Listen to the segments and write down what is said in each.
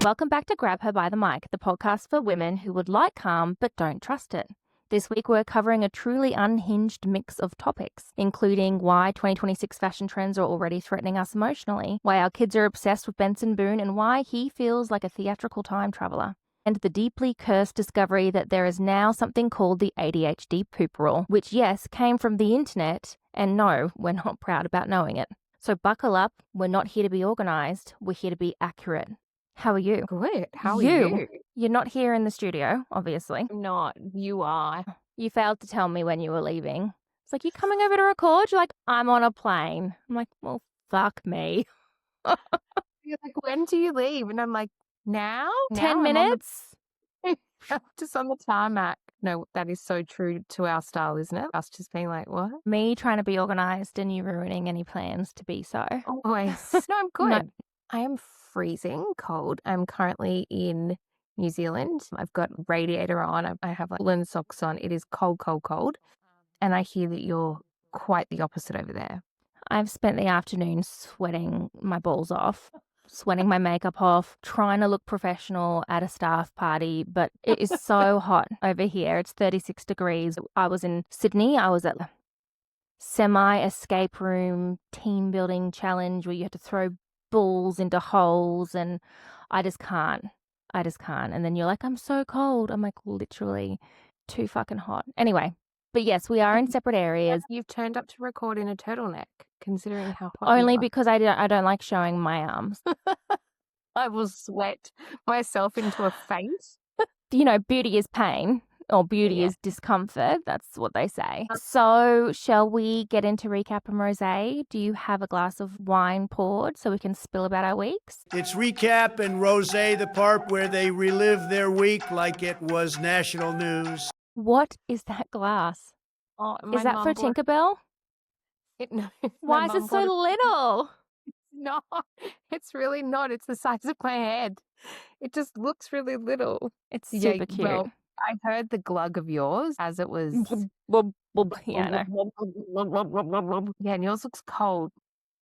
Welcome back to Grab Her by the Mic, the podcast for women who would like calm but don't trust it. This week we're covering a truly unhinged mix of topics, including why 2026 fashion trends are already threatening us emotionally, why our kids are obsessed with Benson Boone and why he feels like a theatrical time traveller, and the deeply cursed discovery that there is now something called the ADHD poop rule, which yes, came from the internet, and no, we're not proud about knowing it. So buckle up, we're not here to be organised, we're here to be accurate. How are you? Good. How are you? You're not here in the studio, obviously. I'm not. You are. You failed to tell me when you were leaving. It's like, you coming over to record? You're like, I'm on a plane. I'm like, well, fuck me. You're like, when do you leave? And I'm like, now? 10 minutes? Just on the tarmac. No, that is so true to our style, isn't it? Us just being like, what? Me trying to be organised and you ruining any plans to be so. Always. No, I'm good. No. I am freezing cold. I'm currently in New Zealand. I've got radiator on. I have like woolen socks on. It is cold, cold, cold. And I hear that you're quite the opposite over there. I've spent the afternoon sweating my balls off, sweating my makeup off, trying to look professional at a staff party, but it is so hot over here. It's 36 degrees. I was in Sydney. I was at a semi-escape room team building challenge where you had to throw balls into holes, and I just can't. And then you're like, I'm so cold. I'm like, literally too fucking hot. Anyway, but yes, we are in separate areas. You've turned up to record in a turtleneck, considering how hot Only you are. because I don't like showing my arms. I will sweat myself into a faint. You know, beauty is pain, or beauty is discomfort. That's what they say. So shall we get into recap and rosé? Do you have a glass of wine poured so we can spill about our weeks? It's recap and rosé, the part where they relive their week like it was national news. What is that glass? Oh, Is that for Tinkerbell? No, why is it so little? No, it's really not. It's the size of my head. It just looks really little. It's super cute. Well, I heard the glug of yours as it was. Yeah, Yeah, and yours looks cold.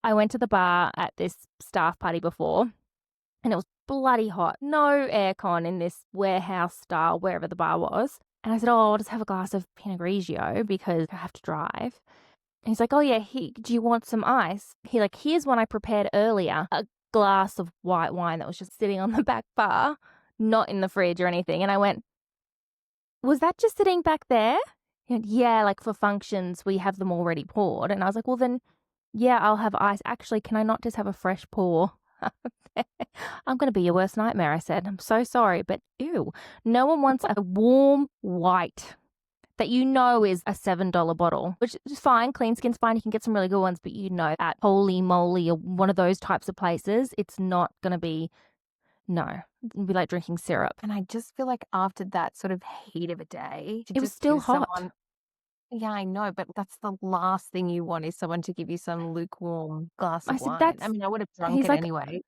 I went to the bar at this staff party before, and it was bloody hot. No aircon in this warehouse style, wherever the bar was. And I said, oh, I'll just have a glass of Pinot Grigio because I have to drive. And he's like, oh, yeah, do you want some ice? Here's one I prepared earlier. A glass of white wine that was just sitting on the back bar, not in the fridge or anything. And I went, was that just sitting back there? He went, yeah, like for functions, we have them already poured. And I was like, well, then, yeah, I'll have ice. Actually, can I not just have a fresh pour? I'm going to be your worst nightmare, I said. I'm so sorry, but ew. No one wants a warm white that you know is a $7 bottle, which is fine. Clean Skin's fine. You can get some really good ones, but you know, at Holy Moly or one of those types of places, it's not going to be, no. It'd be like drinking syrup. And I just feel like after that sort of heat of a day, it was still hot. Yeah, I know, but that's the last thing you want is someone to give you some lukewarm glass of wine. I mean, I would have drunk it anyway.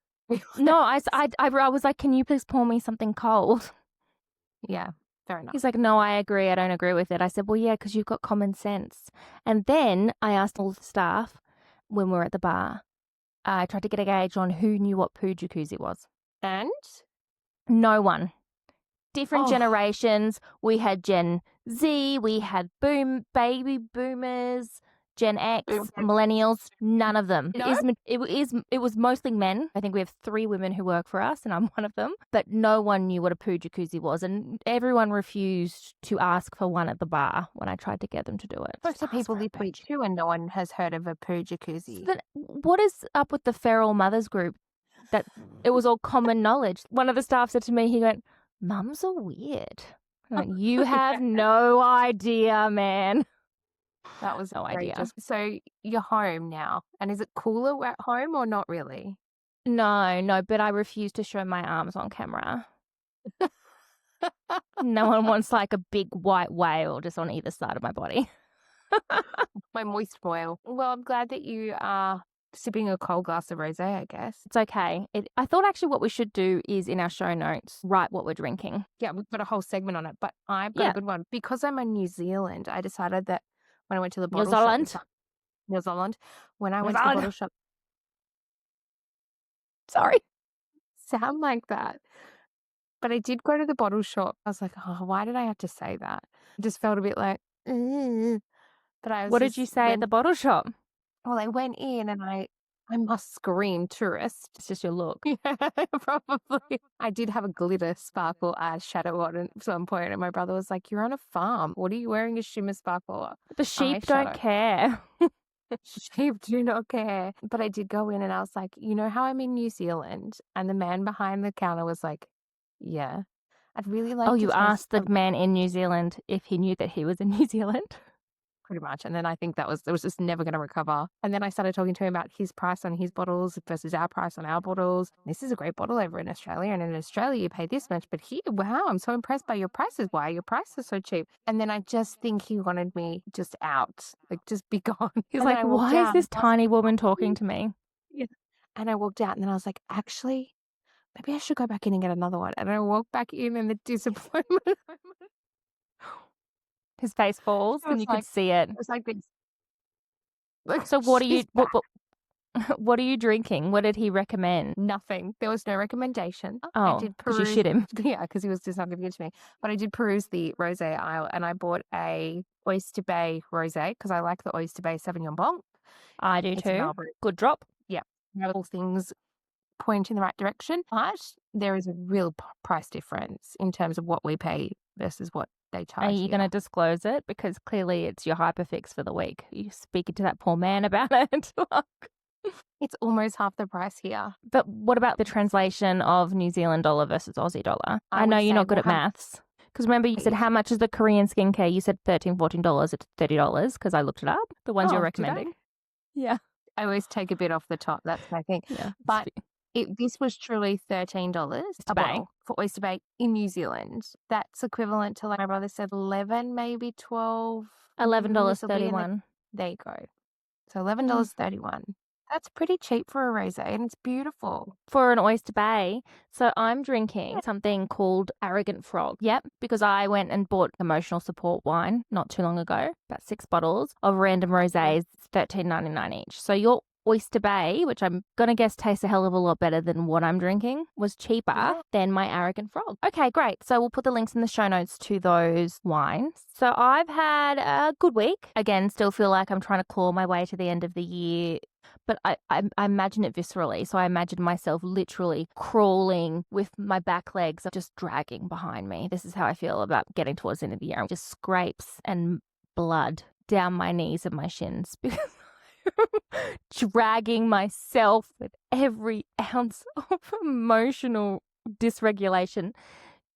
No, I was like, can you please pour me something cold? Yeah, fair enough. He's like, no, I agree. I don't agree with it. I said, well, yeah, because you've got common sense. And then I asked all the staff when we were at the bar, I tried to get a gauge on who knew what poo jacuzzi was. And? No one. Different generations. We had Gen Z, we had baby boomers, Gen X, millennials, none of them. No? It was mostly men. I think we have 3 women who work for us and I'm one of them. But no one knew what a poo jacuzzi was and everyone refused to ask for one at the bar when I tried to get them to do it. Most of people live with too and no one has heard of a poo jacuzzi. So then, what is up with the feral mothers group? That it was all common knowledge. One of the staff said to me, he went, mums are weird. I went, you have no idea, man. That was no idea. So you're home now. And is it cooler at home or not really? No, but I refuse to show my arms on camera. No one wants like a big white whale just on either side of my body. My moist whale. Well, I'm glad that you are sipping a cold glass of rosé, I guess. It's okay. I thought actually what we should do is in our show notes, write what we're drinking. Yeah, we've got a whole segment on it, but I've got a good one. Because I'm in New Zealand, I decided that when I went to the bottle shop. New Zealand. When I went to the bottle shop. Sorry. sound like that. But I did go to the bottle shop. I was like, oh, why did I have to say that? I just felt a bit like, "Ugh." But I was What did you say at the bottle shop? Well, I went in and I must scream tourist. It's just your look. Yeah, probably. I did have a glitter sparkle eyeshadow on at some point, and my brother was like, "You're on a farm. What are you wearing a shimmer sparkle The sheep don't eyeshadow?" care. Sheep do not care. But I did go in and I was like, you know how I'm in New Zealand? And the man behind the counter was like, yeah, I'd really like Oh, to you taste asked the the man in New Zealand if he knew that he was in New Zealand? pretty much. And then I think it was just never going to recover. And then I started talking to him about his price on his bottles versus our price on our bottles. This is a great bottle over in Australia. And in Australia, you pay this much. But here, wow, I'm so impressed by your prices. Why are your prices so cheap? And then I just think he wanted me just out, like just be gone. He's And then like, I walked why is out this and I was tiny like, woman talking to me? yeah. And I walked out and then I was like, actually, maybe I should go back in and get another one. And I walked back in and the disappointment. His face falls It and was you like, could see it. it was like this. Like, So what are you she's back. what are you drinking? What did he recommend? Nothing. There was no recommendation. I Oh, did because you peruse. shit him. Yeah, because he was just not giving it to me. But I did peruse the rosé aisle and I bought a Oyster Bay rosé because I like the Oyster Bay Sauvignon Blanc. I do It's too. Marlborough. Good drop. Yeah, all things point in the right direction. But there is a real price difference in terms of what we pay versus what they charge. Are you going to disclose it? Because clearly it's your hyperfix for the week. You're speaking to that poor man about it. It's almost half the price here. But what about the translation of New Zealand dollar versus Aussie dollar? I know would you're say not good we'll at have- maths. Because remember you said, how much is the Korean skincare? You said $13, $14. It's $30 because I looked it up. The ones Oh, you're did I? recommending. Yeah. I always take a bit off the top. That's my thing. Yeah. But this was truly $13 a Bay. bottle for Oyster Bay in New Zealand. That's equivalent to, like my brother said, 11, maybe 12. $11.31. There you go. So $11.31. That's pretty cheap for a rosé and it's beautiful. For an Oyster Bay. So I'm drinking something called Arrogant Frog. Yep, because I went and bought emotional support wine not too long ago, about 6 bottles of random rosés, $13.99 each. So your Oyster Bay, which I'm going to guess tastes a hell of a lot better than what I'm drinking, was cheaper than my Arrogant Frog. Okay, great. So we'll put the links in the show notes to those wines. So I've had a good week. Again, still feel like I'm trying to claw my way to the end of the year. But I imagine it viscerally. So I imagine myself literally crawling with my back legs just dragging behind me. This is how I feel about getting towards the end of the year. Just scrapes and blood down my knees and my shins because dragging myself with every ounce of emotional dysregulation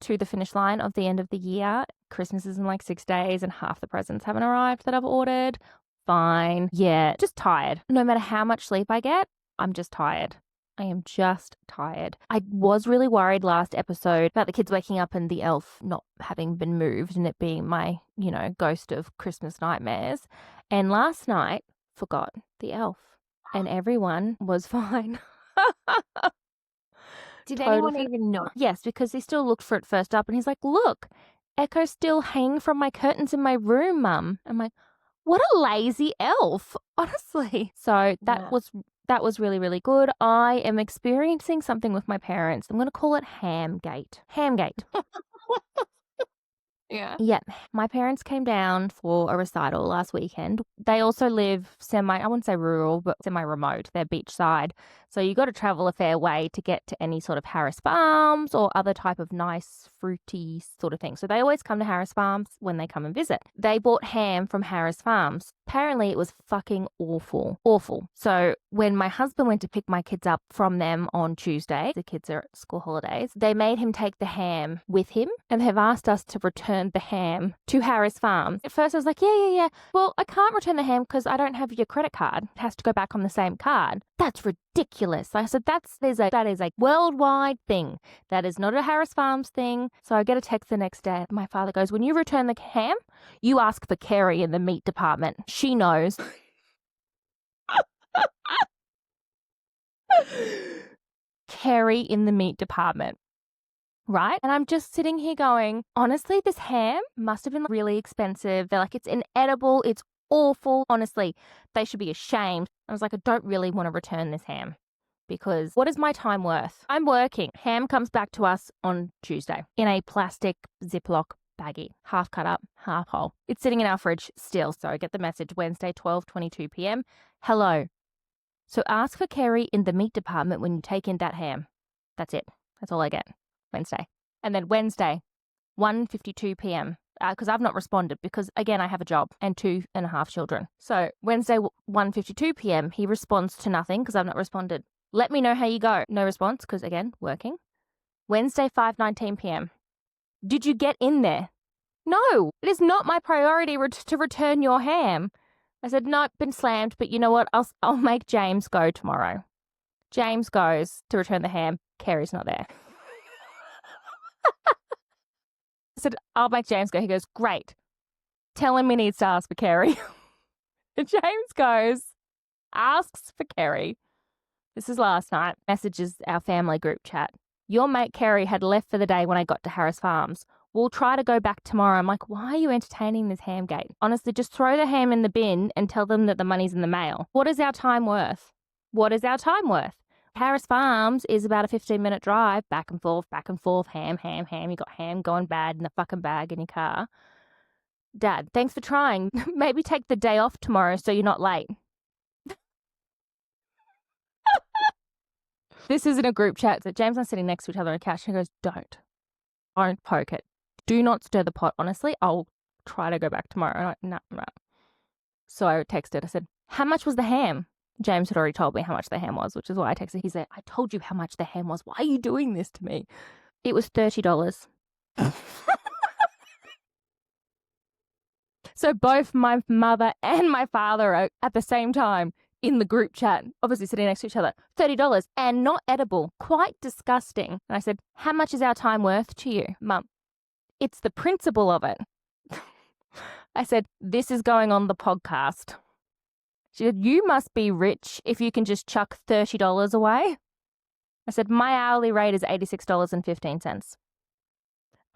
to the finish line of the end of the year. Christmas is in like 6 days and half the presents haven't arrived that I've ordered. Fine. Yeah, just tired. No matter how much sleep I get, I'm just tired. I am just tired. I was really worried last episode about the kids waking up and the elf not having been moved and it being my, ghost of Christmas nightmares. And last night, forgot the elf and everyone was fine. Did anyone even know? Yes, because he still looked for it first up and he's like, look, Echo's still hanging from my curtains in my room, Mum. I'm like, what a lazy elf, honestly. So that was really, really good. I am experiencing something with my parents. I'm going to call it Hamgate. Hamgate. Yeah. Yeah. My parents came down for a recital last weekend. They also live I wouldn't say rural, but semi-remote. They're beachside. So you got to travel a fair way to get to any sort of Harris Farms or other type of nice, fruity sort of thing. So they always come to Harris Farms when they come and visit. They bought ham from Harris Farms. Apparently it was fucking awful. Awful. So when my husband went to pick my kids up from them on Tuesday, the kids are at school holidays, they made him take the ham with him and have asked us to return the ham to Harris Farms. At first I was like, yeah. Well, I can't return the ham because I don't have your credit card. It has to go back on the same card. That's ridiculous. I said, that is a worldwide thing. That is not a Harris Farms thing. So I get a text the next day. My father goes, when you return the ham, you ask for Kerry in the meat department. She knows. Kerry in the meat department. Right? And I'm just sitting here going, honestly, this ham must have been really expensive. They're like, it's inedible. It's awful. Honestly, they should be ashamed. I was like, I don't really want to return this ham. because what is my time worth? I'm working. Ham comes back to us on Tuesday in a plastic Ziploc baggie, half cut up, half whole. It's sitting in our fridge still, so I get the message Wednesday, 12:22 p.m. Hello. So ask for Kerry in the meat department when you take in that ham. That's it. That's all I get. Wednesday. And then Wednesday, 1:52 p.m. Because I've not responded because, again, I have a job and 2.5 children. So Wednesday, 1:52 p.m., he responds to nothing because I've not responded. Let me know how you go. No response because, again, working. Wednesday, 5:19 p.m. Did you get in there? No, it is not my priority to return your ham. I said, nope, been slammed, but you know what? I'll make James go tomorrow. James goes to return the ham. Kerry's not there. I said, I'll make James go. He goes, great. Tell him he needs to ask for Kerry. And James goes, asks for Kerry. This is last night. Messages our family group chat. Your mate Kerry had left for the day when I got to Harris Farms. We'll try to go back tomorrow. I'm like, why are you entertaining this Hamgate? Honestly, just throw the ham in the bin and tell them that the money's in the mail. What is our time worth? What is our time worth? Harris Farms is about a 15-minute drive, back and forth, ham. You got ham going bad in the fucking bag in your car. Dad, thanks for trying. Maybe take the day off tomorrow so you're not late. This is in a group chat that James and I are sitting next to each other on a couch and he goes, don't poke it. Do not stir the pot, honestly. I'll try to go back tomorrow. And I'm like, no. So I texted, I said, how much was the ham? James had already told me how much the ham was, which is why I texted. He said, I told you how much the ham was. Why are you doing this to me? It was $30. So both my mother and my father are at the same time in the group chat, obviously sitting next to each other. $30 and not edible. Quite disgusting. And I said, how much is our time worth to you, Mum? It's the principle of it. I said, this is going on the podcast. She said, you must be rich if you can just chuck $30 away. I said, my hourly rate is $86.15.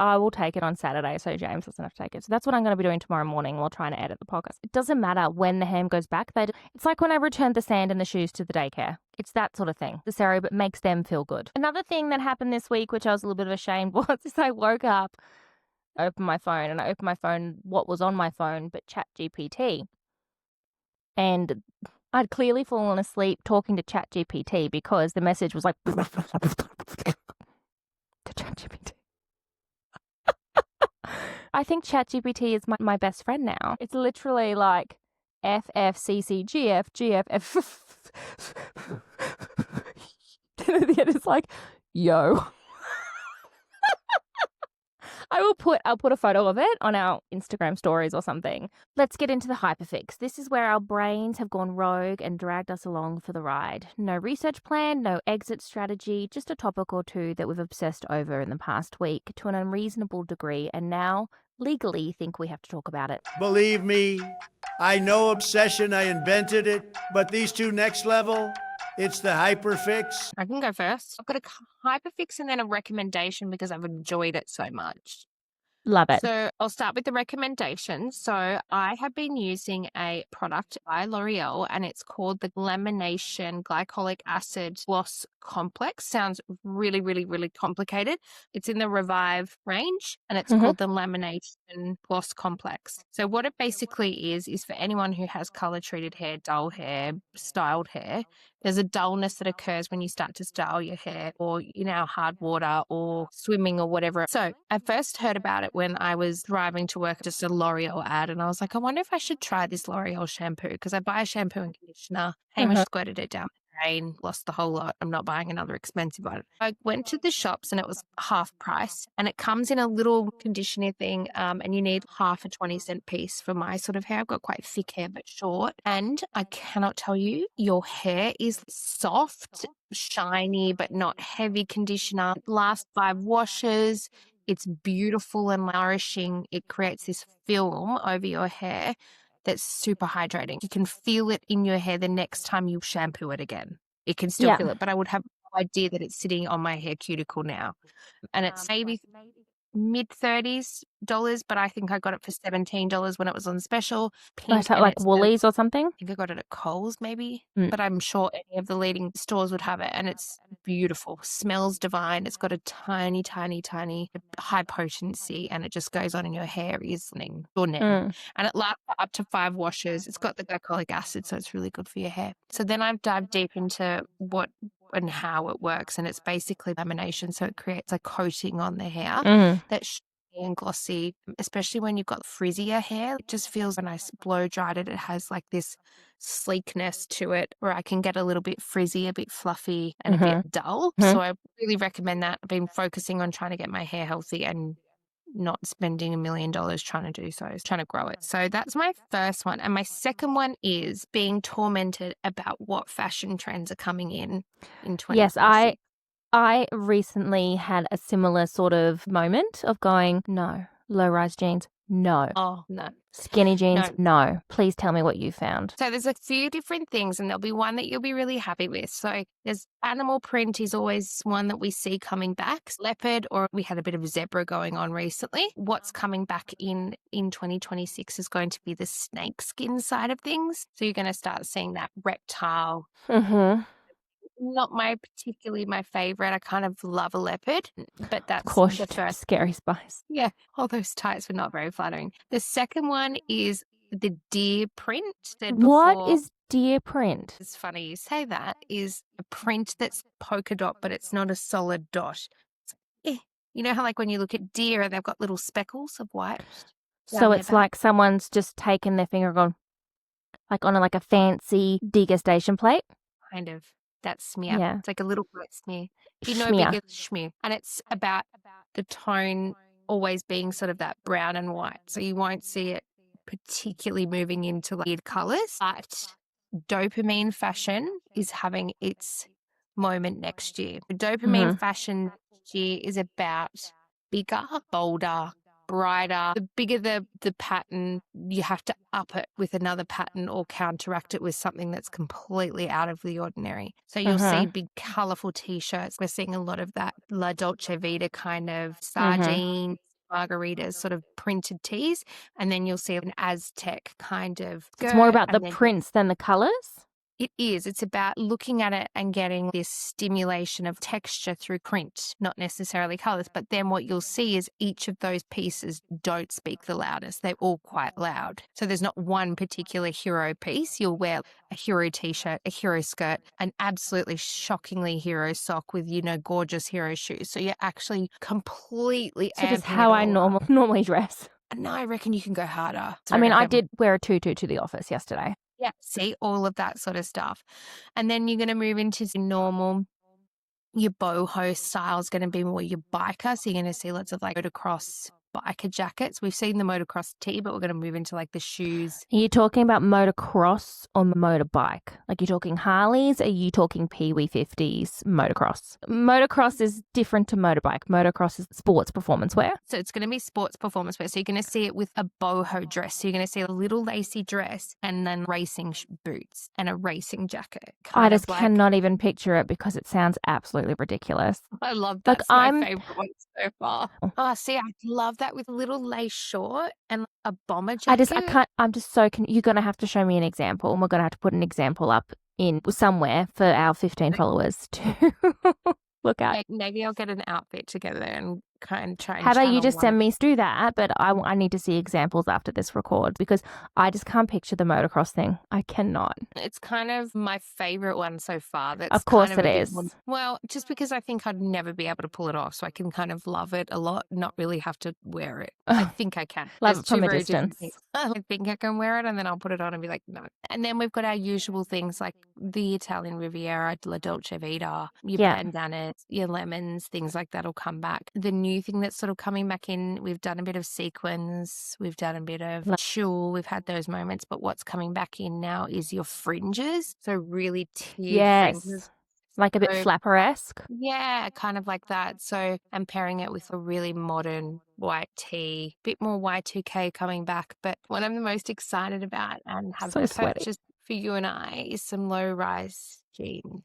I will take it on Saturday so James doesn't have to take it. So that's what I'm going to be doing tomorrow morning while trying to edit the podcast. It doesn't matter when the ham goes back. It's like when I returned the sand and the shoes to the daycare. It's that sort of thing. Necessary, but makes them feel good. Another thing that happened this week, which I was a little bit of ashamed was, is I woke up, opened my phone, what was on my phone, but ChatGPT. And I'd clearly fallen asleep talking to ChatGPT because the message was like to ChatGPT. I think ChatGPT is my best friend now. It's literally like FFCCGF GF. And at the end it's like, yo. I'll put a photo of it on our Instagram stories or something. Let's get into the hyperfix. This is where our brains have gone rogue and dragged us along for the ride. No research plan, no exit strategy, just a topic or two that we've obsessed over in the past week to an unreasonable degree, and now legally think we have to talk about it. Believe me, I know obsession, I invented it, but these two next level, it's the hyperfix. I can go first. I've got a hyperfix and then a recommendation because I've enjoyed it so much. Love it. So I'll start with the recommendation. So I have been using a product by L'Oreal and it's called the Lamination Glycolic Acid Gloss Complex. Sounds really, really, really complicated. It's in the Revive range and it's called the Lamination Gloss Complex. So what it basically is for anyone who has color-treated hair, dull hair, styled hair, there's a dullness that occurs when you start to style your hair or, hard water or swimming or whatever. So I first heard about it when I was driving to work, just a L'Oreal ad. And I was like, I wonder if I should try this L'Oreal shampoo because I buy a shampoo and conditioner. Hamish squirted it down my drain, lost the whole lot. I'm not buying another expensive one. I went to the shops and it was half price and it comes in a little conditioner thing and you need half a 20-cent piece for my sort of hair. I've got quite thick hair but short. And I cannot tell you, your hair is soft, shiny, but not heavy conditioner. It lasts 5 washes. It's beautiful and nourishing. It creates this film over your hair that's super hydrating. You can feel it in your hair the next time you shampoo it again. It can still feel it, but I would have no idea that it's sitting on my hair cuticle now. And it's maybe mid-30s dollars, but I think I got it for $17 when it was on special. Like, like Woolies or something? I think I got it at Coles maybe, Mm. but I'm sure any of the leading stores would have it, and it's beautiful. Smells divine. It's got a tiny, tiny, tiny high potency, and it just goes on in your hair, easing your neck. Mm. And it lasts for up to 5 washes. It's got the glycolic acid, so it's really good for your hair. So then I've dived deep into what and how it works, and it's basically lamination, so it creates a coating on the hair Mm. that's and glossy, especially when you've got frizzier hair. It just feels when I blow dried it, it has like this sleekness to it where I can get a little bit frizzy, a bit fluffy, and a bit dull. So I really recommend that. I've been focusing on trying to get my hair healthy and not spending $1 million trying to do so, trying to grow it. So that's my first one. And my second one is being tormented about what fashion trends are coming in 2026. Yes, I recently had a similar sort of moment of going, no. Low-rise jeans, no. Oh, no. Skinny jeans, no. Please tell me what you found. So there's a few different things, and there'll be one that you'll be really happy with. So there's animal print is always one that we see coming back. Leopard, or we had a bit of zebra going on recently. What's coming back in 2026 is going to be the snake skin side of things. So you're going to start seeing that reptile. Mm-hmm. Not particularly my favorite. I kind of love a leopard, but that's Of course, the first. Scary Spice. Yeah, all those tights were not very flattering. The second one is the deer print. What is deer print? It's funny you say that. Is a print that's polka dot, but it's not a solid dot. You know how like when you look at deer, they've got little speckles of white. So it's like someone's just taken their finger and gone, like on a fancy degustation plate? Kind of. That's smear. Yeah. It's like a little white smear. You know, Schmear. bigger schmear. And it's about the tone always being sort of that brown and white. So you won't see it particularly moving into weird colours. But dopamine fashion is having its moment next year. The dopamine fashion next year is about bigger, bolder, brighter. The bigger the pattern, you have to up it with another pattern or counteract it with something that's completely out of the ordinary. So you'll see big colourful T-shirts. We're seeing a lot of that La Dolce Vita kind of sardine, margaritas sort of printed tees. And then you'll see an Aztec kind of skirt. It's more about the prints than the colours? It is. It's about looking at it and getting this stimulation of texture through print, not necessarily colours. But then what you'll see is each of those pieces don't speak the loudest. They're all quite loud. So there's not one particular hero piece. You'll wear a hero T-shirt, a hero skirt, an absolutely shockingly hero sock with, gorgeous hero shoes. So you're actually completely So just how I normally dress. No, I reckon you can go harder. I mean, I did wear a tutu to the office yesterday. Yeah, see, all of that sort of stuff. And then you're going to move into normal, your boho style is going to be more your biker. So you're going to see lots of like motocross biker jackets. We've seen the motocross tee, but we're going to move into like the shoes. Are you talking about motocross or motorbike? Like you're talking Harleys? Are you talking Pee-wee 50s motocross? Motocross is different to motorbike. Motocross is sports performance wear. So it's going to be sports performance wear. So you're going to see it with a boho dress. So you're going to see a little lacy dress and then racing boots and a racing jacket. I just cannot even picture it because it sounds absolutely ridiculous. I love that. That's my favorite one so far. Oh, see, I love that with a little lace short and a bomber jacket. I can't, I'm just so, you're going to have to show me an example, and we're going to have to put an example up in somewhere for our 15 followers to look at. Maybe I'll get an outfit together and kind of try and how about you just send me do that, but I need to see examples after this record because I just can't picture the motocross thing. I cannot. It's kind of my favorite one so far. That's of course kind of it is. Well, just because I think I'd never be able to pull it off, so I can kind of love it a lot, not really have to wear it. I think I can. Love it from a distance. I think I can wear it and then I'll put it on and be like, no. And then we've got our usual things like the Italian Riviera, La Dolce Vita, your bandanas, your lemons, things like that will come back. The new thing that's sort of coming back in, we've done a bit of sequins, we've done a bit of tulle, we've had those moments, but what's coming back in now is your fringes. So really tiered fringes. Like a bit flapper-esque. Yeah, kind of like that. So I'm pairing it with a really modern white tee, bit more Y2K coming back. But what I'm the most excited about and have purchased for you and I is some low-rise jeans.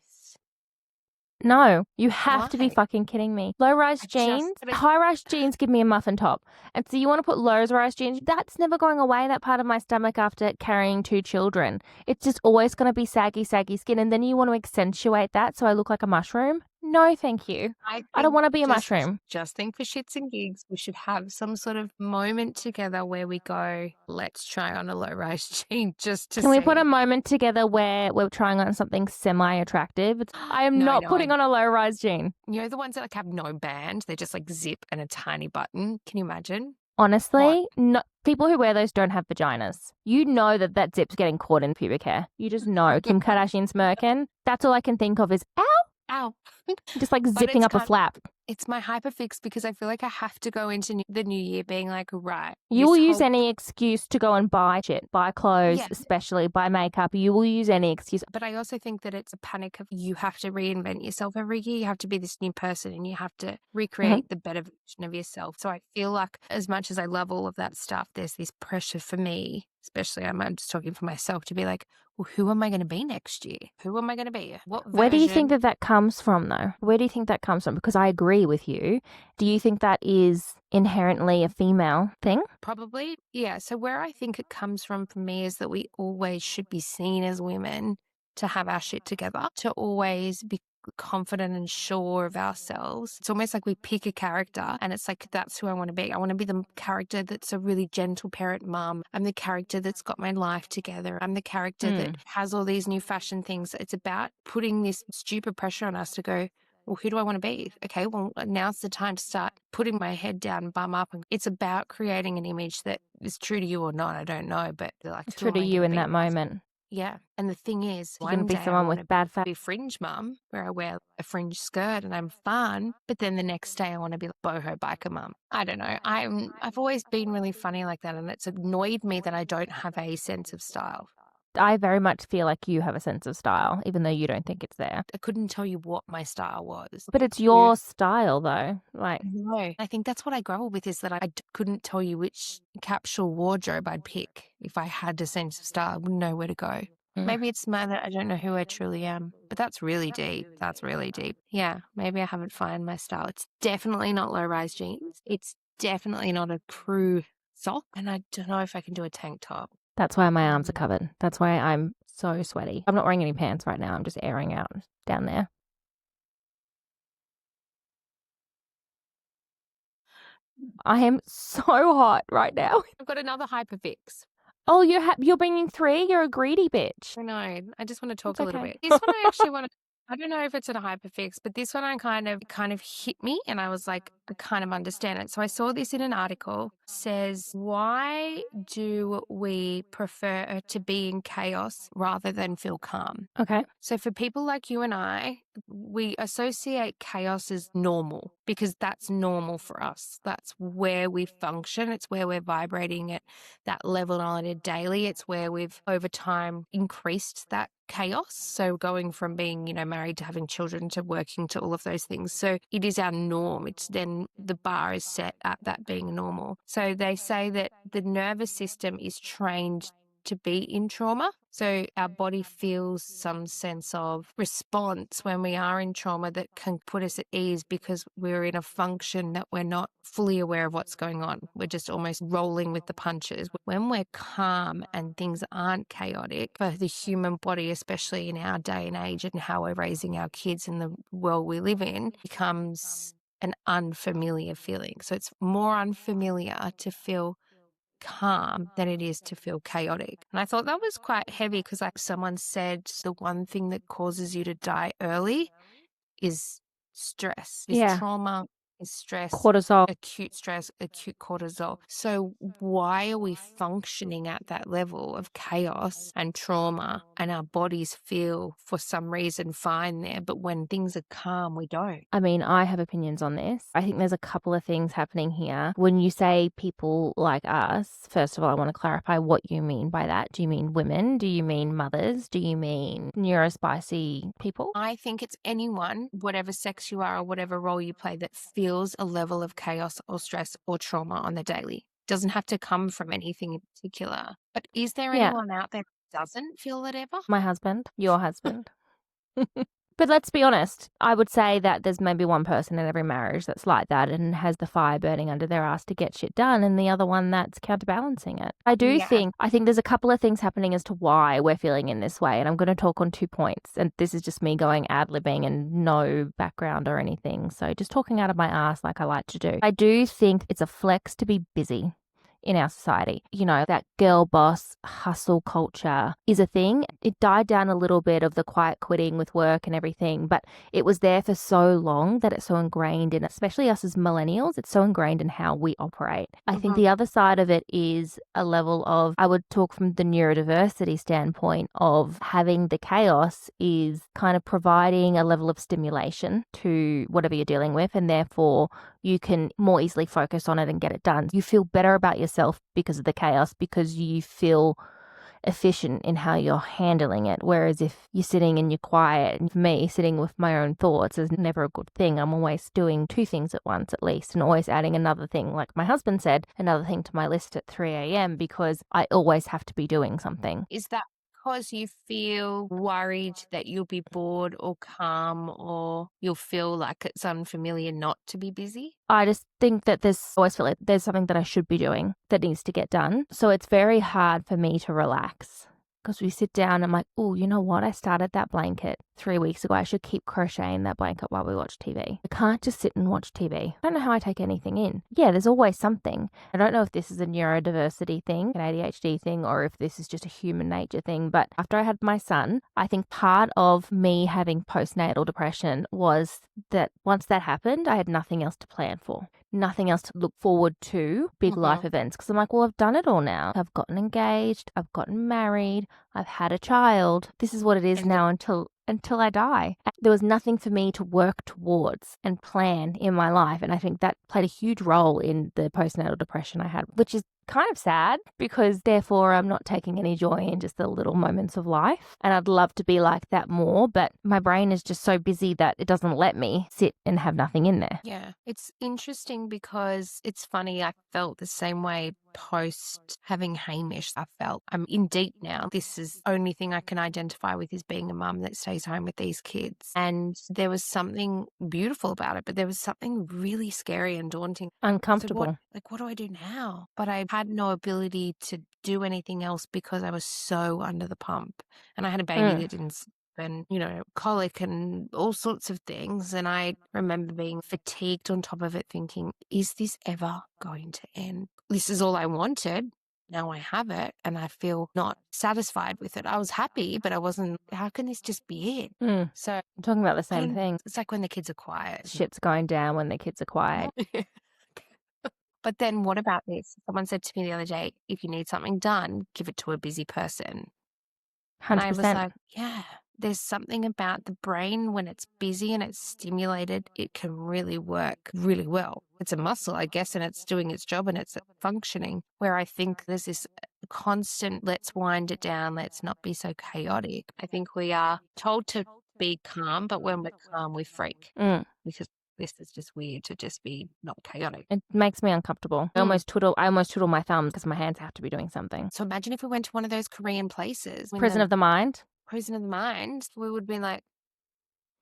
No, you have to be Why? fucking kidding me. Low-rise jeans, high-rise jeans give me a muffin top. And so you want to put low-rise jeans, that's never going away, that part of my stomach after carrying 2 children. It's just always going to be saggy skin. And then you want to accentuate that so I look like a mushroom? No, thank you. I don't want to be a mushroom. Just think for shits and gigs, we should have some sort of moment together where we go, let's try on a low-rise jean just to Can see. we put a moment together where we're trying on something semi-attractive? I am not putting on a low-rise jean. You know the ones that like have no band? They're just like zip and a tiny button. Can you imagine? Honestly, no, people who wear those don't have vaginas. You know that zip's getting caught in pubic hair. You just know. Kim Kardashian smirking. That's all I can think of is, ow. Ow. Just like zipping up a flap. It's my hyperfix because I feel like I have to go into the new year being like, right. You will use any excuse to go and buy shit, buy clothes, especially buy makeup. You will use any excuse. But I also think that it's a panic of you have to reinvent yourself every year. You have to be this new person and you have to recreate the better version of yourself. So I feel like as much as I love all of that stuff, there's this pressure for me, especially I'm just talking for myself, to be like, well, who am I going to be next year? Who am I going to be? What version? Where do you think that comes from, though? Where do you think that comes from? Because I agree with you. Do you think that is inherently a female thing? Probably, yeah. So where I think it comes from for me is that we always should be seen as women to have our shit together, to always be confident and sure of ourselves. It's almost like we pick a character and it's like, that's who I want to be. I want to be the character that's a really gentle parent mum. I'm the character that's got my life together. I'm the character that has all these new fashion things. It's about putting this stupid pressure on us to go, well, who do I want to be? Okay, well, now's the time to start putting my head down, bum up. And it's about creating an image that is true to you or not. I don't know, but like true to you in that moment. Yeah. And the thing is, you're going to be someone with bad fat. Be fringe mum, where I wear a fringe skirt and I'm fun. But then the next day I want to be boho biker mum. I don't know. I've always been really funny like that. And it's annoyed me that I don't have a sense of style. I very much feel like you have a sense of style, even though you don't think it's there. I couldn't tell you what my style was. But it's your style, though. Like, no, I think that's what I grapple with, is that I couldn't tell you which capsule wardrobe I'd pick. If I had a sense of style, I wouldn't know where to go. Maybe it's that I don't know who I truly am. But that's really deep. That's really deep. Yeah, maybe I haven't found my style. It's definitely not low-rise jeans. It's definitely not a crew sock. And I don't know if I can do a tank top. That's why my arms are covered. That's why I'm so sweaty. I'm not wearing any pants right now. I'm just airing out down there. I am so hot right now. I've got another hyperfix. Oh, you're bringing 3? You're a greedy bitch. I know. I just want to talk a little bit. This one I actually want to, I don't know if it's a hyperfix, but this one I kind of hit me and I was like, I kind of understand it. So I saw this in an article. It says, why do we prefer to be in chaos rather than feel calm? Okay. So for people like you and I, we associate chaos as normal because that's normal for us. That's where we function. It's where we're vibrating at that level on a daily. It's where we've over time increased that chaos. So going from being, married to having children to working to all of those things. So it is our norm. It's then the bar is set at that being normal. So they say that the nervous system is trained to be in trauma. So our body feels some sense of response when we are in trauma that can put us at ease because we're in a function that we're not fully aware of what's going on. We're just almost rolling with the punches. When we're calm and things aren't chaotic, for the human body, especially in our day and age and how we're raising our kids in the world we live in, becomes an unfamiliar feeling. So it's more unfamiliar to feel calm than it is to feel chaotic. And I thought that was quite heavy because like someone said, the one thing that causes you to die early is stress, is trauma, is stress, cortisol, acute stress, acute cortisol. So why are we functioning at that level of chaos and trauma and our bodies feel for some reason fine there, but when things are calm, we don't? I mean, I have opinions on this. I think there's a couple of things happening here. When you say people like us, first of all, I want to clarify what you mean by that. Do you mean women? Do you mean mothers? Do you mean neurospicy people? I think it's anyone, whatever sex you are or whatever role you play, that feels a level of chaos or stress or trauma on the daily. Doesn't have to come from anything in particular. But is there anyone out there who doesn't feel that ever? My husband, your husband. But let's be honest, I would say that there's maybe one person in every marriage that's like that and has the fire burning under their ass to get shit done, and the other one that's counterbalancing it. I think there's a couple of things happening as to why we're feeling in this way, and I'm going to talk on 2 points, and this is just me going ad-libbing and no background or anything, so just talking out of my ass like I like to do. I do think it's a flex to be busy in our society. You know, that girl boss hustle culture is a thing. It died down a little bit of the quiet quitting with work and everything, but it was there for so long that it's so ingrained in, especially us as millennials, it's so ingrained in how we operate. I think the other side of it is a level of, I would talk from the neurodiversity standpoint of having the chaos is kind of providing a level of stimulation to whatever you're dealing with, and therefore you can more easily focus on it and get it done. You feel better about yourself because of the chaos, because you feel efficient in how you're handling it. Whereas if you're sitting and you're quiet, and for me, sitting with my own thoughts is never a good thing. I'm always doing 2 things at once at least, and always adding another thing, like my husband said, another thing to my list at 3 a.m. because I always have to be doing something. Is that because you feel worried that you'll be bored or calm, or you'll feel like it's unfamiliar not to be busy? I just think that always feel like there's something that I should be doing that needs to get done. So it's very hard for me to relax. Because we sit down and I'm like, oh, you know what? I started that blanket 3 weeks ago. I should keep crocheting that blanket while we watch TV. I can't just sit and watch TV. I don't know how I take anything in. Yeah, there's always something. I don't know if this is a neurodiversity thing, an ADHD thing, or if this is just a human nature thing. But after I had my son, I think part of me having postnatal depression was that once that happened, I had nothing else to plan for. Nothing else to look forward to, big life events. Because I'm like, well, I've done it all now. I've gotten engaged. I've gotten married. I've had a child. This is what it is now until I die. There was nothing for me to work towards and plan in my life. And I think that played a huge role in the postnatal depression I had, which is kind of sad because therefore I'm not taking any joy in just the little moments of life. And I'd love to be like that more, but my brain is just so busy that it doesn't let me sit and have nothing in there. Yeah. It's interesting because it's funny. I felt the same way post having Hamish. I felt I'm in deep now. This is the only thing I can identify with is being a mum that stays home with these kids. And there was something beautiful about it, but there was something really scary and daunting. Uncomfortable. So what do I do now? But I had no ability to do anything else because I was so under the pump. And I had a baby that didn't and, colic and all sorts of things. And I remember being fatigued on top of it thinking, is this ever going to end? This is all I wanted. Now I have it and I feel not satisfied with it. I was happy, but I wasn't, how can this just be it? So I'm talking about the same thing. It's like when the kids are quiet. Shit's going down when the kids are quiet. But then what about this? Someone said to me the other day, if you need something done, give it to a busy person. 100%. And I was like, yeah, there's something about the brain when it's busy and it's stimulated, it can really work really well. It's a muscle, I guess, and it's doing its job and it's functioning. Where I think there's this constant, let's wind it down, let's not be so chaotic. I think we are told to be calm, but when we're calm, we freak. Because this is just weird to just be not chaotic. It makes me uncomfortable. I almost twiddle my thumbs because my hands have to be doing something. So imagine if we went to one of those Korean places. Prison of the mind. Prison of the mind, we would be like,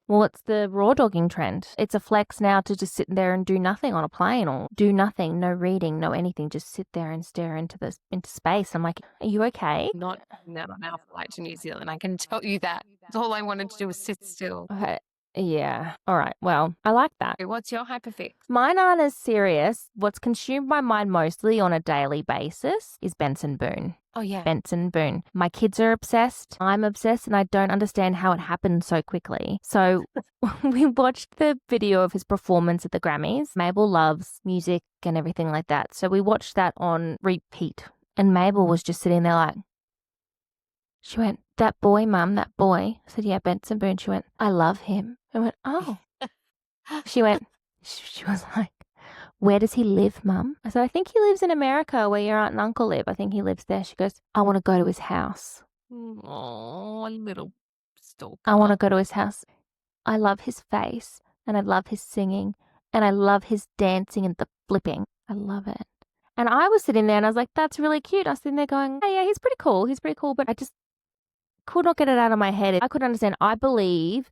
well, it's the raw dogging trend. It's a flex now to just sit there and do nothing on a plane or do nothing, no reading, no anything. Just sit there and stare into space. I'm like, are you okay? Not on our flight to New Zealand. I can tell you that. All I wanted to do was sit still. Okay. Yeah. All right. Well, I like that. What's your hyperfix? Mine aren't as serious. What's consumed my mind mostly on a daily basis is Benson Boone. Oh, yeah. Benson Boone. My kids are obsessed. I'm obsessed, and I don't understand how it happened so quickly. So we watched the video of his performance at the Grammys. Mabel loves music and everything like that. So we watched that on repeat. And Mabel was just sitting there like, she went, that boy, Mum, that boy. I said, yeah, Benson Boone. She went, I love him. I went, oh. She went, she was like, where does he live, Mum? I said, I think he lives in America where your aunt and uncle live. I think he lives there. She goes, I want to go to his house. Oh, little stalker. I want to go to his house. I love his face and I love his singing and I love his dancing and the flipping. I love it. And I was sitting there and I was like, that's really cute. I was sitting there going, hey, yeah, he's pretty cool. He's pretty cool. But I just could not get it out of my head. I couldn't understand. I believe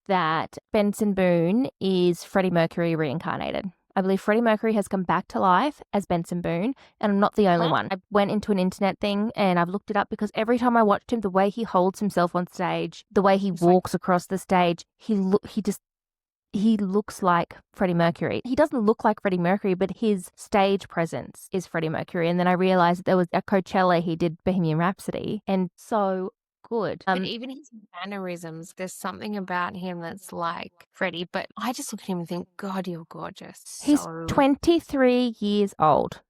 that Benson Boone is Freddie Mercury reincarnated. I believe Freddie Mercury has come back to life as Benson Boone, and I'm not the only one. I went into an internet thing and I've looked it up because every time I watched him, the way he holds himself on stage, the way he walks across the stage, he looks like Freddie Mercury. He doesn't look like Freddie Mercury, but his stage presence is Freddie Mercury. And then I realized that there was a Coachella he did Bohemian Rhapsody, and so good. But even his mannerisms, there's something about him that's like Freddie, but I just look at him and think, God, you're gorgeous. He's 23 years old.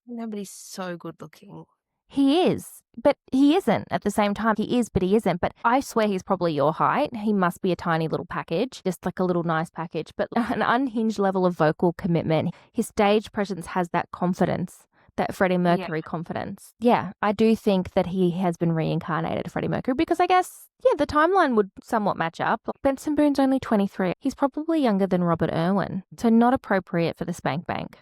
Nobody's so good looking. He is, but he isn't at the same time. He is, but he isn't. But I swear he's probably your height. He must be a tiny little package, just like a little nice package, but an unhinged level of vocal commitment. His stage presence has that confidence, that Freddie Mercury confidence. Yeah, I do think that he has been reincarnated Freddie Mercury because I guess, the timeline would somewhat match up. Benson Boone's only 23. He's probably younger than Robert Irwin, so not appropriate for the spank bank.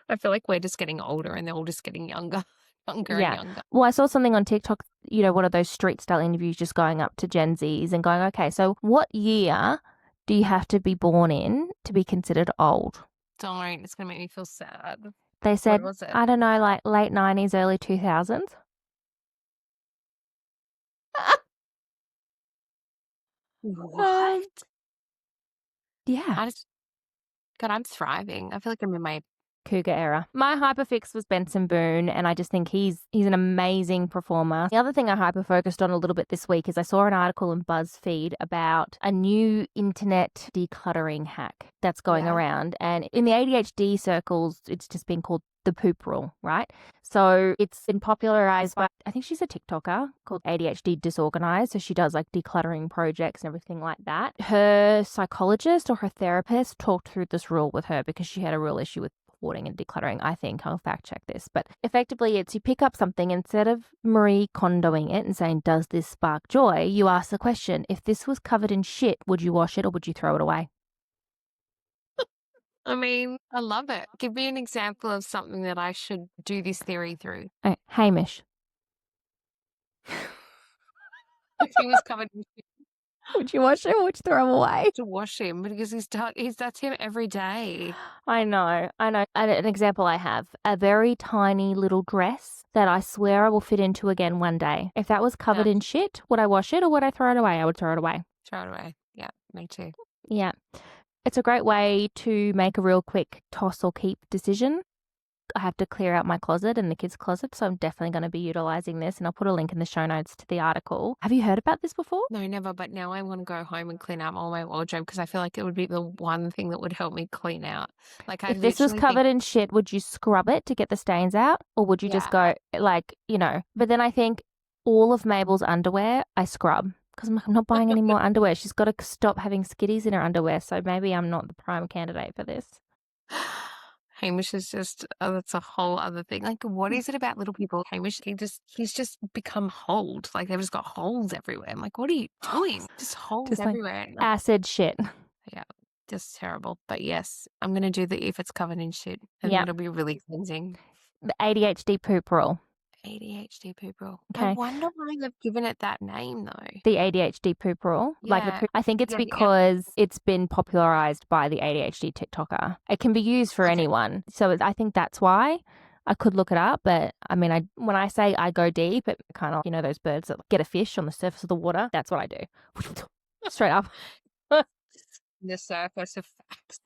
I feel like we're just getting older and they're all just getting younger. And younger. Well, I saw something on TikTok, one of those street style interviews just going up to Gen Zs and going, okay, so what year do you have to be born in to be considered old? Don't, it's going to make me feel sad. They said, I don't know, like late 90s, early 2000s. What? Yeah. God, I'm thriving. I feel like I'm in my cougar era. My hyperfix was Benson Boone, and I just think he's an amazing performer. The other thing I hyper-focused on a little bit this week is I saw an article in BuzzFeed about a new internet decluttering hack that's going around. And in the ADHD circles, it's just been called the poop rule, right? So it's been popularized by, I think she's a TikToker called ADHD Disorganized. So she does like decluttering projects and everything like that. Her psychologist or her therapist talked through this rule with her because she had a real issue with hoarding and decluttering. I think I'll fact check this, but effectively it's you pick up something, instead of Marie Kondoing it and saying, does this spark joy? You ask the question, if this was covered in shit, would you wash it or would you throw it away? I mean, I love it. Give me an example of something that I should do this theory through. Okay, Hamish. If he was covered in shit. Would you wash him or would you throw him away? To wash him because that's him every day. I know. And an example I have, a very tiny little dress that I swear I will fit into again one day. If that was covered in shit, would I wash it or would I throw it away? I would throw it away. Throw it away. Yeah, me too. Yeah. It's a great way to make a real quick toss or keep decision. I have to clear out my closet and the kids' closet, so I'm definitely going to be utilizing this, and I'll put a link in the show notes to the article. Have you heard about this before? No, never, but now I want to go home and clean out all my wardrobe because I feel like it would be the one thing that would help me clean out. Like, if this was covered in shit, would you scrub it to get the stains out, or would you just go like, But then I think all of Mabel's underwear I scrub because I'm not buying any more underwear. She's got to stop having skitties in her underwear, so maybe I'm not the prime candidate for this. Hamish is just, that's a whole other thing. Like, what is it about little people? Hamish, he's just become hold. Like, they've just got holes everywhere. I'm like, what are you doing? Just holes just everywhere. Like acid shit. Yeah, just terrible. But yes, I'm going to do the if it's covered in shit. And it'll be really cleansing. The ADHD poop rule. ADHD poop rule. Okay. I wonder why they've given it that name though. The ADHD poop rule. Yeah. I think it's because it's been popularized by the ADHD TikToker. It can be used for anyone. So I think that's why. I could look it up, but I mean, when I say I go deep, it kind of, those birds that get a fish on the surface of the water, that's what I do. Straight up. The surface of facts.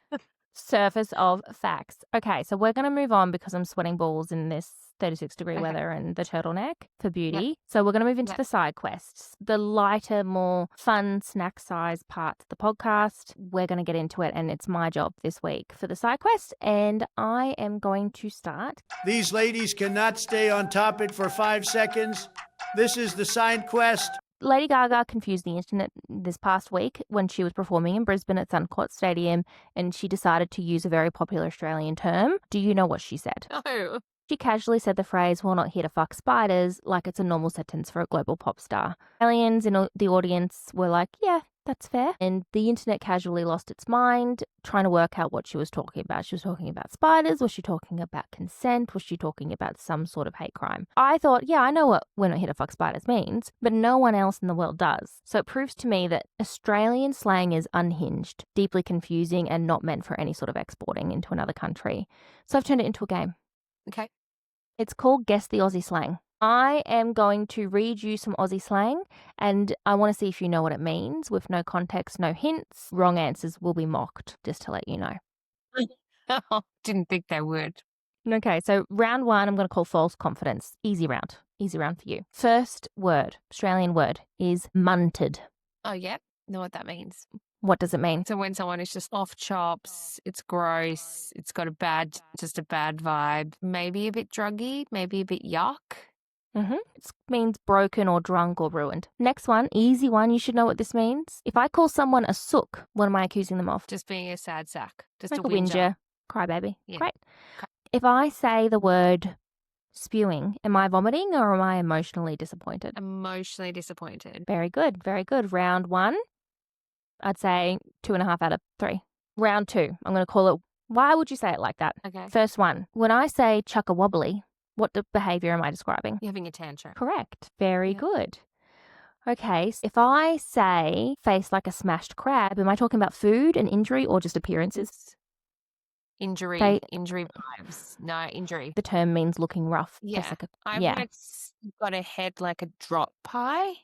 Surface of facts. Okay, so we're going to move on because I'm sweating balls in this 36-degree weather and the turtleneck for beauty. Yep. So we're going to move into the side quests, the lighter, more fun snack size parts of the podcast. We're going to get into it, and it's my job this week for the side quest, and I am going to start. These ladies cannot stay on topic for 5 seconds. This is the side quest. Lady Gaga confused the internet this past week when she was performing in Brisbane at Suncorp Stadium, and she decided to use a very popular Australian term. Do you know what she said? No. She casually said the phrase, "we're not here to fuck spiders," like it's a normal sentence for a global pop star. Aliens in the audience were like, yeah, That's fair. And the internet casually lost its mind trying to work out what she was talking about. She was talking about spiders. Was she talking about consent? Was she talking about some sort of hate crime? I thought, yeah, I know what "we're not here to fuck spiders" means, but no one else in the world does. So it proves to me that Australian slang is unhinged, deeply confusing, and not meant for any sort of exporting into another country. So I've turned it into a game. Okay. It's called Guess the Aussie Slang. I am going to read you some Aussie slang, and I want to see if you know what it means with no context, no hints. Wrong answers will be mocked, just to let you know. Didn't think they would. Okay, so round one, I'm going to call false confidence. Easy round. Easy round for you. First word, Australian word, is munted. Oh, yeah. Know what that means. What does it mean? So when someone is just off chops, it's gross, it's got just a bad vibe, maybe a bit druggy, maybe a bit yuck. It means broken or drunk or ruined. Next one, easy one. You should know what this means. If I call someone a sook, what am I accusing them of? Just being a sad sack. Just Like a whinger. Crybaby. Yeah. Great. If I say the word spewing, am I vomiting or am I emotionally disappointed? Emotionally disappointed. Very good. Very good. Round one, I'd say 2.5 out of 3. Round two, I'm going to call it, why would you say it like that? Okay. First one, when I say chuck a wobbly, what behavior am I describing? You're having a tantrum. Correct. Very Yeah. good. Okay, so if I say face like a smashed crab, am I talking about food, an injury, or just appearances? Injury. Okay. Injury vibes. No, injury. The term means looking rough. Yeah. Face like a, I've yeah. like got a head like a drop pie.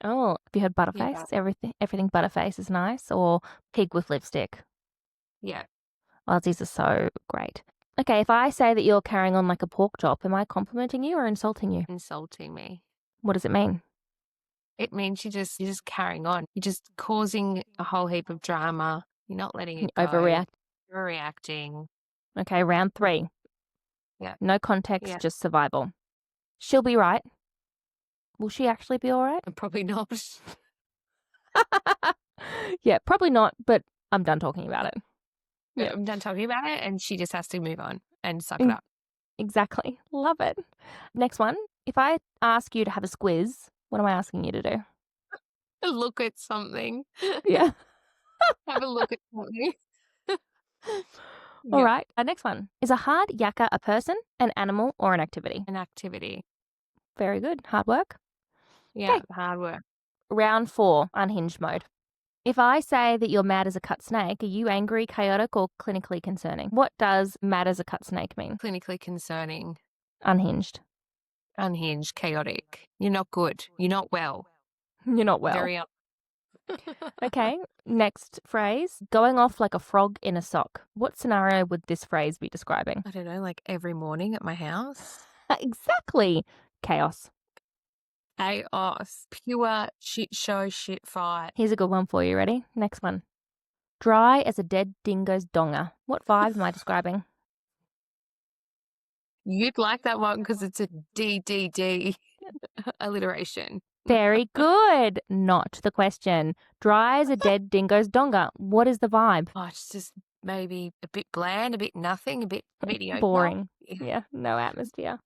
Oh, have you heard butterface? Yeah. Everything butterface is nice. Or pig with lipstick. Yeah. Aussies are so great. Okay, if I say that you're carrying on like a pork chop, am I complimenting you or insulting you? Insulting me. What does it mean? It means you're just carrying on. You're just causing a whole heap of drama. You're not letting it go. Overreact. You're reacting. Okay, round 3. Yeah. No context, Yeah. just survival. She'll be right. Will she actually be all right? Probably not. Yeah, probably not, but I'm done talking about it. Yeah. Yeah. I'm done talking about it, and she just has to move on and suck it up. Exactly. Love it. Next one. If I ask you to have a squiz, what am I asking you to do? Look at something. Yeah. Have a look at something. All Yeah. right. Next one. Is a hard yakka a person, an animal, or an activity? An activity. Very good. Hard work. Yeah. Okay. Hard work. Round 4, unhinged mode. If I say that you're mad as a cut snake, are you angry, chaotic, or clinically concerning? What does mad as a cut snake mean? Clinically concerning. Unhinged. Unhinged. Chaotic. You're not good. You're not well. You're not well. Very up. Okay, next phrase. Going off like a frog in a sock. What scenario would this phrase be describing? I don't know, like every morning at my house. Exactly. Chaos. Chaos. Pure shit show, shit fight. Here's a good one for you. Ready? Next one. Dry as a dead dingo's donga. What vibe am I describing? You'd like that one because it's a DDD alliteration. Very good. Not the question. Dry as a dead dingo's donga. What is the vibe? Oh, it's just maybe a bit bland, a bit nothing, a bit mediocre. Boring. Yeah, no atmosphere.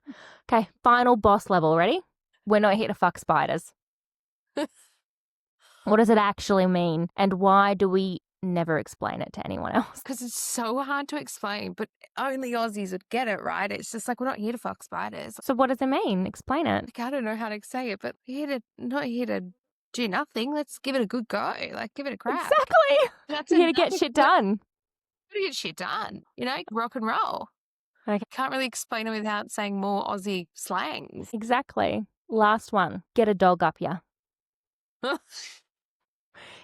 Okay, final boss level. Ready? We're not here to fuck spiders. What does it actually mean? And why do we never explain it to anyone else? Because it's so hard to explain, but only Aussies would get it, right? It's just like, we're not here to fuck spiders. So what does it mean? Explain it. Like, I don't know how to say it, but not here to do nothing. Let's give it a good go. Like, give it a crack. Exactly. That's You're here to get shit done. To get shit done. You know, rock and roll. Okay. Can't really explain it without saying more Aussie slangs. Exactly. Last one. Get a dog up ya.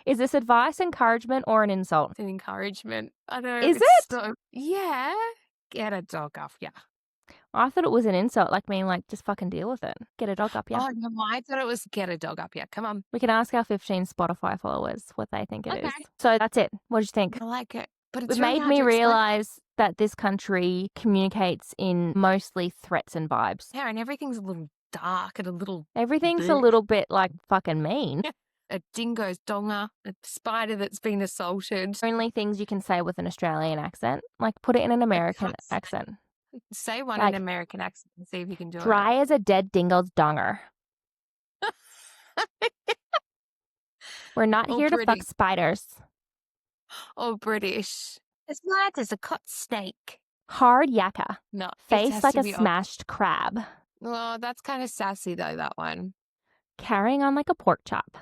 Is this advice, encouragement, or an insult? It's an encouragement. I know. Is it's it? So, yeah. Get a dog up, yeah. I thought it was an insult, like mean like just fucking deal with it. Get a dog up ya. Oh, no, I thought it was get a dog up, yeah. Come on. We can ask our 15 Spotify followers what they think it is. Okay. So that's it. What did you think? I like it. But it's It really made hard me to explain. realise that this country communicates in mostly threats and vibes. Yeah, and everything's a little dark and a little Everything's a bleh. little bit like fucking mean. A dingo's donga, a spider that's been assaulted. Only things you can say with an Australian accent. Like put it in an American can't say- accent. Say one Like, in American accent and see if you can do Dry as a dead dingo's donger. We're not Or here to fuck British. spiders. Or British. As mad as a cot snake. Hard yakka. No. it Face has like to a be Aussie. smashed crab. Oh, that's kind of sassy though, that one. Carrying on like a pork chop.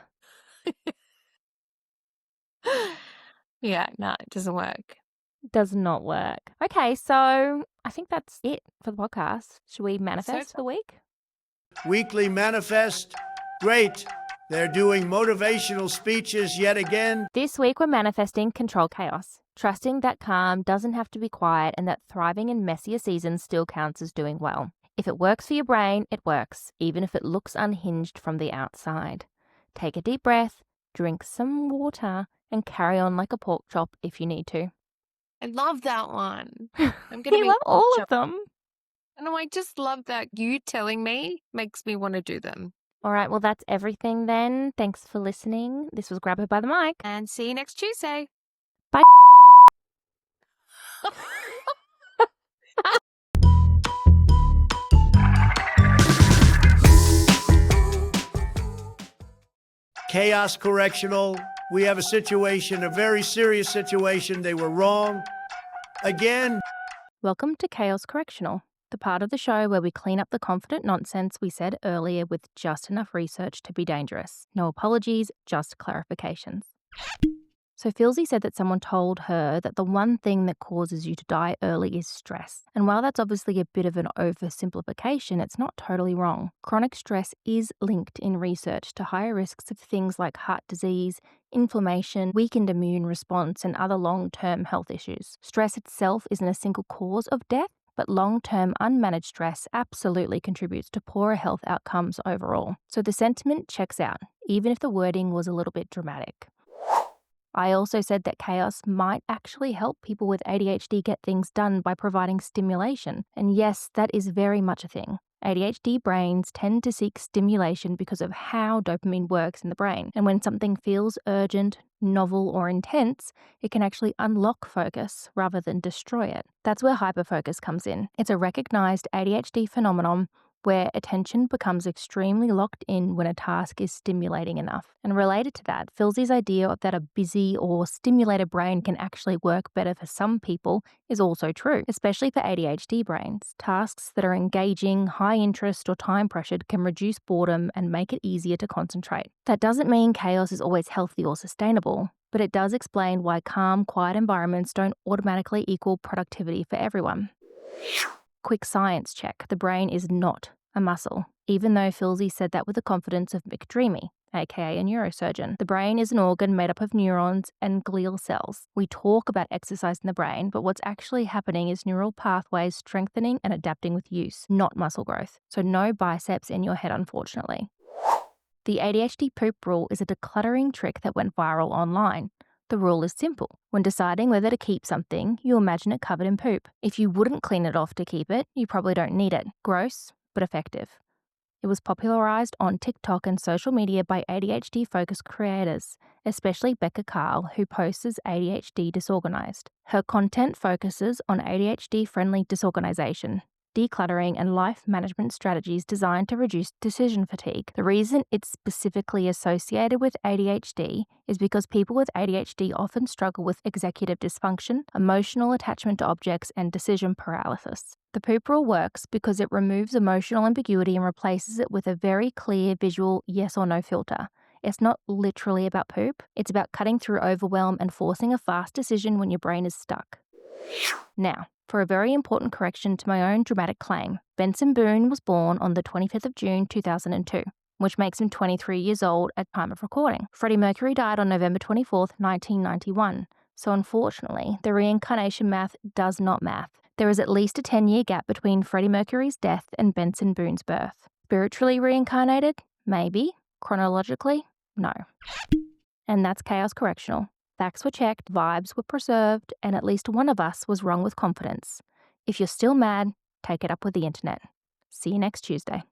Yeah, no, it doesn't work. Does not work. Okay, so I think that's it for the podcast. Should we manifest So- the week? Weekly manifest. Great. They're doing motivational speeches yet again. This week we're manifesting control chaos, trusting that calm doesn't have to be quiet and that thriving in messier seasons still counts as doing well. If it works for your brain, it works, even if it looks unhinged from the outside. Take a deep breath, drink some water, and carry on like a pork chop if you need to. I love that one. I'm gonna You be love all pork of them. And I just love that you telling me makes me want to do them. All right, well, that's everything then. Thanks for listening. This was Grab Her by the Mic. And see you next Tuesday. Bye. Chaos Correctional. We have a situation, a very serious situation. They were wrong. Again. Welcome to Chaos Correctional, the part of the show where we clean up the confident nonsense we said earlier with just enough research to be dangerous. No apologies, just clarifications. So Filzy said that someone told her that the one thing that causes you to die early is stress. And while that's obviously a bit of an oversimplification, it's not totally wrong. Chronic stress is linked in research to higher risks of things like heart disease, inflammation, weakened immune response, and other long-term health issues. Stress itself isn't a single cause of death, but long-term unmanaged stress absolutely contributes to poorer health outcomes overall. So the sentiment checks out, even if the wording was a little bit dramatic. I also said that chaos might actually help people with ADHD get things done by providing stimulation. And yes, that is very much a thing. ADHD brains tend to seek stimulation because of how dopamine works in the brain. And when something feels urgent, novel, or intense, it can actually unlock focus rather than destroy it. That's where hyperfocus comes in. It's a recognized ADHD phenomenon where attention becomes extremely locked in when a task is stimulating enough. And related to that, Filzy's idea that a busy or stimulated brain can actually work better for some people is also true, especially for ADHD brains. Tasks that are engaging, high interest, or time pressured can reduce boredom and make it easier to concentrate. That doesn't mean chaos is always healthy or sustainable, but it does explain why calm, quiet environments don't automatically equal productivity for everyone. Quick science check. The brain is not a muscle, even though Filzy said that with the confidence of Mick Dreamy, aka a neurosurgeon. The brain is an organ made up of neurons and glial cells. We talk about exercise in the brain, but what's actually happening is neural pathways strengthening and adapting with use, not muscle growth. So no biceps in your head, unfortunately. The ADHD poop rule is a decluttering trick that went viral online. The rule is simple. When deciding whether to keep something, you imagine it covered in poop. If you wouldn't clean it off to keep it, you probably don't need it. Gross, but effective. It was popularized on TikTok and social media by ADHD-focused creators, especially Becca Carl, who posts as ADHD Disorganized. Her content focuses on ADHD-friendly disorganization, decluttering, and life management strategies designed to reduce decision fatigue. The reason it's specifically associated with ADHD is because people with ADHD often struggle with executive dysfunction, emotional attachment to objects, and decision paralysis. The poop rule works because it removes emotional ambiguity and replaces it with a very clear visual yes or no filter. It's not literally about poop, it's about cutting through overwhelm and forcing a fast decision when your brain is stuck. Now, for a very important correction to my own dramatic claim, Benson Boone was born on the 25th of June 2002, which makes him 23 years old at time of recording. Freddie Mercury died on November 24th, 1991, so unfortunately, the reincarnation math does not math. There is at least a 10-year gap between Freddie Mercury's death and Benson Boone's birth. Spiritually reincarnated? Maybe. Chronologically? No. And that's Chaos Correctional. Facts were checked, vibes were preserved, and at least one of us was wrong with confidence. If you're still mad, take it up with the internet. See you next Tuesday.